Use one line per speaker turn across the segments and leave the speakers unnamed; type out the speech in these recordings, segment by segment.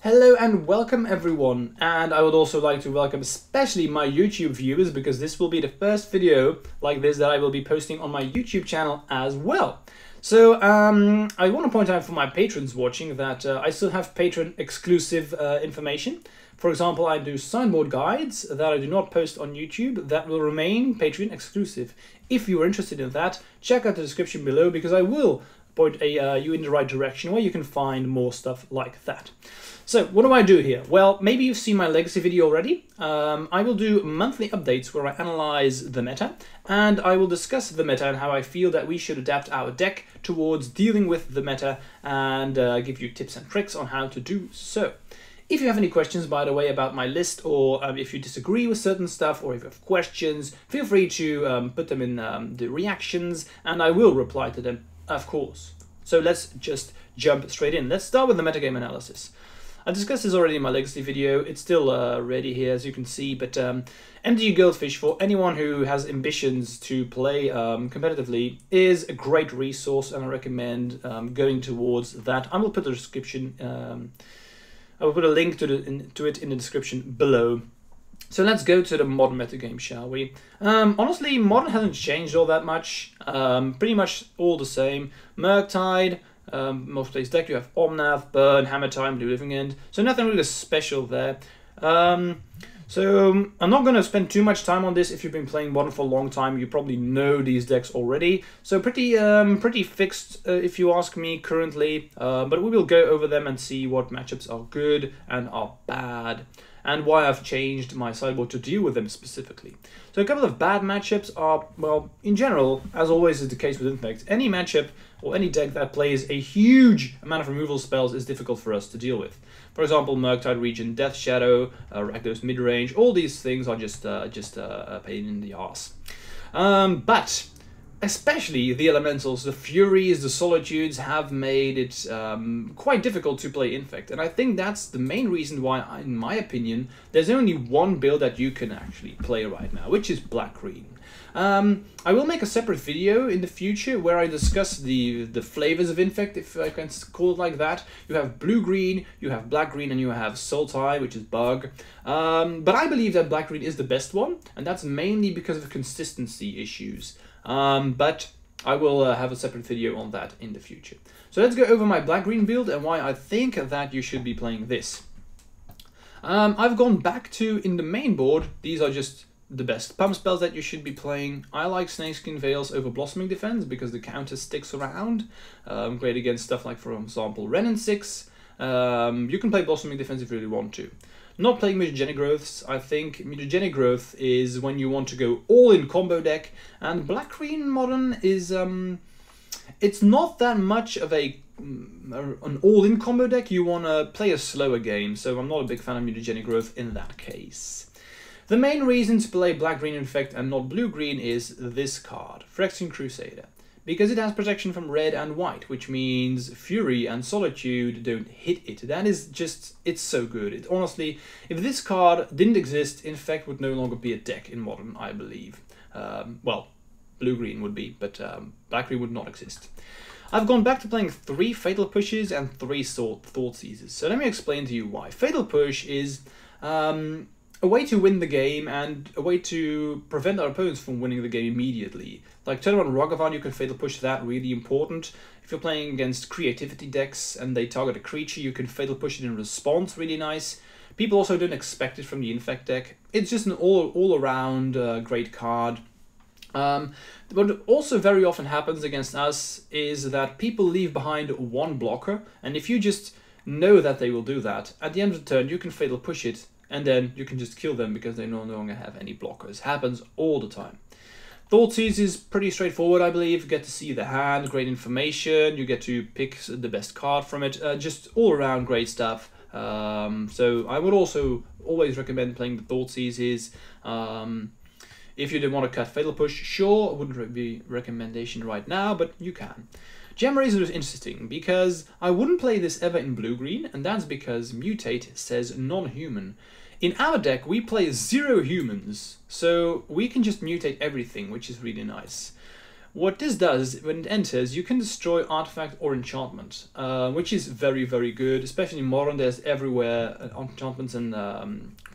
Hello and welcome everyone, and I would also like to welcome especially my YouTube viewers because this will be the first video like this that I will be posting on my YouTube channel as well. So I want to point out for my patrons watching that I still have patron exclusive information. For example, I do signboard guides that I do not post on YouTube that will remain Patreon exclusive. If you are interested in that, check out the description below because I will point you in the right direction where you can find more stuff like that. So what do I do here? Well, maybe you've seen my legacy video already. I will do monthly updates where I analyze the meta and I will discuss the meta and how I feel that we should adapt our deck towards dealing with the meta and give you tips and tricks on how to do so. If you have any questions, by the way, about my list, or if you disagree with certain stuff, or if you have questions, feel free to put them in the reactions and I will reply to them, of course. So let's just jump straight in. Let's start with the metagame analysis. I discussed this already in my legacy video. It's still ready here, as you can see, but MTG Goldfish, for anyone who has ambitions to play competitively, is a great resource, and I recommend going towards that. I will put the description, I will put a link to it in the description below. So let's go to the modern metagame, shall we? Honestly, modern hasn't changed all that much. Pretty much all the same. Murktide. Most plays deck, you have Omnath, Burn, Hammer Time, Blue Living End, so nothing really special there. So I'm not going to spend too much time on this. If you've been playing Modern for a long time, you probably know these decks already. So pretty fixed if you ask me currently, but we will go over them and see what matchups are good and are bad, and why I've changed my sideboard to deal with them specifically. So a couple of bad matchups are, well, in general, as always is the case with Infect, any matchup or any deck that plays a huge amount of removal spells is difficult for us to deal with. For example, Murktide Region, Death Shadow, Rakdos Midrange, all these things are just a pain in the arse. But especially the elementals, the Furies, the Solitudes have made it quite difficult to play Infect, and I think that's the main reason why, in my opinion, there's only one build that you can actually play right now, which is Black-Green. I will make a separate video in the future where I discuss the flavors of Infect, if I can call it like that. You have Blue-Green, you have Black-Green, and you have Sultai, which is Bug. But I believe that Black-Green is the best one, and that's mainly because of consistency issues. But I will have a separate video on that in the future. So let's go over my Black-Green build and why I think that you should be playing this. I've gone back to, in the main board, these are just the best pump spells that you should be playing. I like Snakeskin Veils over Blossoming Defense because the counter sticks around. Great against stuff like, for example, Renin 6. You can play Blossoming Defense if you really want to. Not playing Mutagenic Growths. I think Mutagenic Growth is when you want to go all in combo deck, and Black-Green Modern is it's not that much of an all-in combo deck. You want to play a slower game, so I'm not a big fan of Mutagenic Growth in that case. The main reason to play Black-Green Infect and not Blue-Green is this card, Phyrexian Crusader, because it has protection from red and white, which means Fury and Solitude don't hit it. That is just, it's so good. Honestly, if this card didn't exist, Infect would no longer be a deck in Modern, I believe. Well, Blue-Green would be, but Black-Green would not exist. I've gone back to playing 3 Fatal Pushes and 3 Thought Seizes. So let me explain to you why. Fatal Push is a way to win the game and a way to prevent our opponents from winning the game immediately. Like turn on Rogavan, you can Fatal Push that, really important. If you're playing against creativity decks and they target a creature, you can Fatal Push it in response, really nice. People also don't expect it from the Infect deck. It's just an all-around great card. What also very often happens against us is that people leave behind one blocker, and if you just know that they will do that, at the end of the turn you can Fatal Push it, and then you can just kill them because they no longer have any blockers. Happens all the time. Thoughtseize is pretty straightforward, I believe. You get to see the hand, great information, you get to pick the best card from it, just all around great stuff. So I would also always recommend playing the Thoughtseizes. If you didn't want to cut Fatal Push, sure, I wouldn't be a recommendation right now, but you can. Gem Razor is interesting because I wouldn't play this ever in Blue-Green, and that's because Mutate says non-human. In our deck, we play 0 humans, so we can just mutate everything, which is really nice. What this does, when it enters, you can destroy artifact or enchantment, which is very, very good, especially in Modern. There's everywhere enchantments and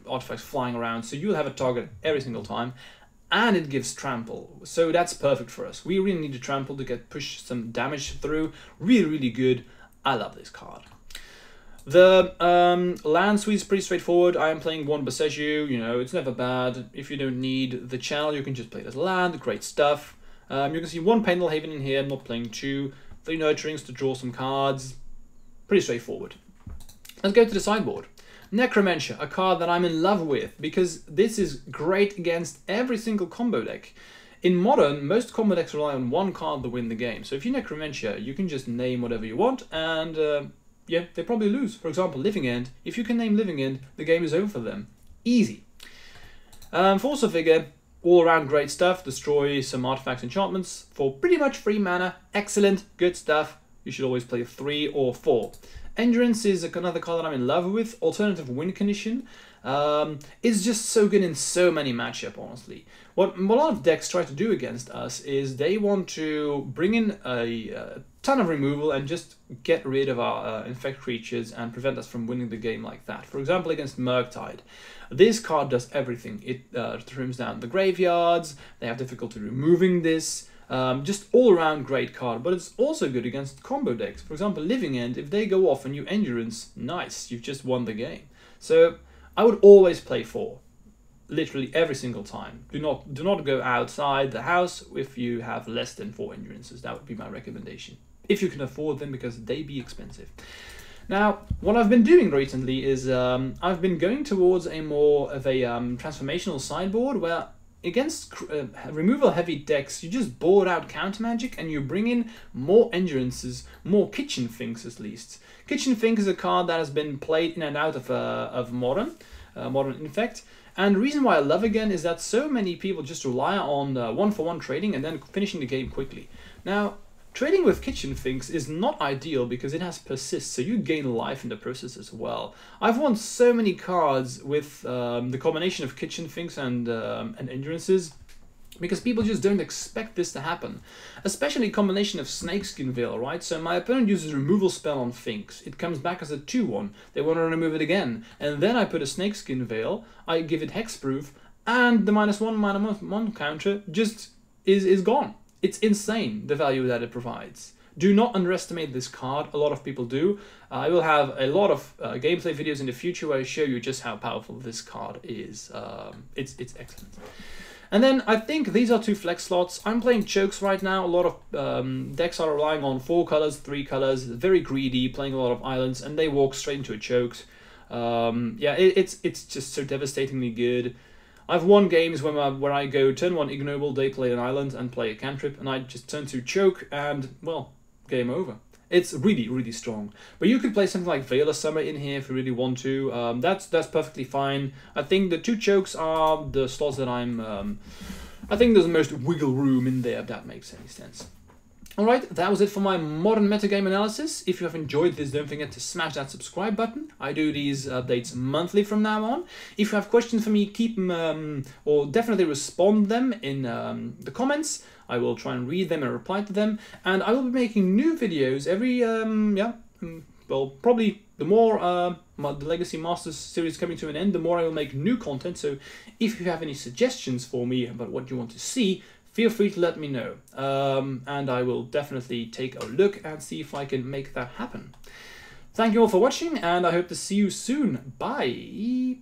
artifacts flying around, so you'll have a target every single time, and it gives trample, so that's perfect for us. We really need to trample to push some damage through. Really, really good. I love this card. The land suite is pretty straightforward. I am playing 1 Boseiju, you know, it's never bad. If you don't need the channel, you can just play it as land, great stuff. You can see 1 Pendle Haven in here, I'm not playing 2. 3 Nurturings to draw some cards. Pretty straightforward. Let's go to the sideboard. Necromancer, a card that I'm in love with, because this is great against every single combo deck. In Modern, most combo decks rely on 1 card to win the game. So if you're Necromancer, you can just name whatever you want, and yeah, they probably lose. For example, Living End. If you can name Living End, the game is over for them. Easy. Force of Vigor, all around great stuff. Destroy some artifacts, enchantments for pretty much free mana. Excellent, good stuff. You should always play 3 or 4. Endurance is another card that I'm in love with. Alternative Win Condition. It's just so good in so many matchups, honestly. What a lot of decks try to do against us is they want to bring in a ton of removal and just get rid of our infect creatures and prevent us from winning the game like that. For example, against Murktide, this card does everything. It trims down the graveyards, they have difficulty removing this. Just all around great card, but it's also good against combo decks. For example, Living End, if they go off and you Endurance, nice, you've just won the game. So I would always play 4, literally every single time. Do not go outside the house if you have less than 4 Endurances. That would be my recommendation, if you can afford them, because they be expensive. Now, what I've been doing recently is I've been going towards a more of a transformational sideboard where against removal heavy decks, you just board out counter magic and you bring in more Endurances, more Kitchen Finks at least. Kitchen Fink is a card that has been played in and out of Modern Infect. And the reason why I love again is that so many people just rely on 1-for-1 trading and then finishing the game quickly. Now, trading with Kitchen Finks is not ideal because it has persist, so you gain life in the process as well. I've won so many cards with the combination of Kitchen Finks and Endurances, because people just don't expect this to happen. Especially a combination of Snakeskin Veil, right? So my opponent uses a removal spell on Finks. It comes back as a 2-1. They want to remove it again. And then I put a Snakeskin Veil, I give it hexproof, and the -1/-1 counter just is gone. It's insane, the value that it provides. Do not underestimate this card. A lot of people do. I will have a lot of gameplay videos in the future where I show you just how powerful this card is. It's excellent. And then I think these are 2 flex slots. I'm playing chokes right now. A lot of decks are relying on 4 colors, 3 colors, very greedy, playing a lot of islands, and they walk straight into a chokes. Yeah, it's just so devastatingly good. I've won games where I go turn 1 Ignoble, they play an island and play a cantrip, and I just turn 2 choke, and well, game over. It's really, really strong. But you could play something like Veil of Summer in here if you really want to. That's perfectly fine. I think the 2 chokes are the slots that I think there's the most wiggle room in there, if that makes any sense. Alright, that was it for my Modern Metagame analysis. If you have enjoyed this, don't forget to smash that subscribe button. I do these updates monthly from now on. If you have questions for me, keep them, or definitely respond them in the comments. I will try and read them and reply to them. And I will be making new videos every, well, probably the more the Legacy Masters series coming to an end, the more I will make new content. So if you have any suggestions for me about what you want to see, feel free to let me know, and I will definitely take a look and see if I can make that happen. Thank you all for watching, and I hope to see you soon. Bye!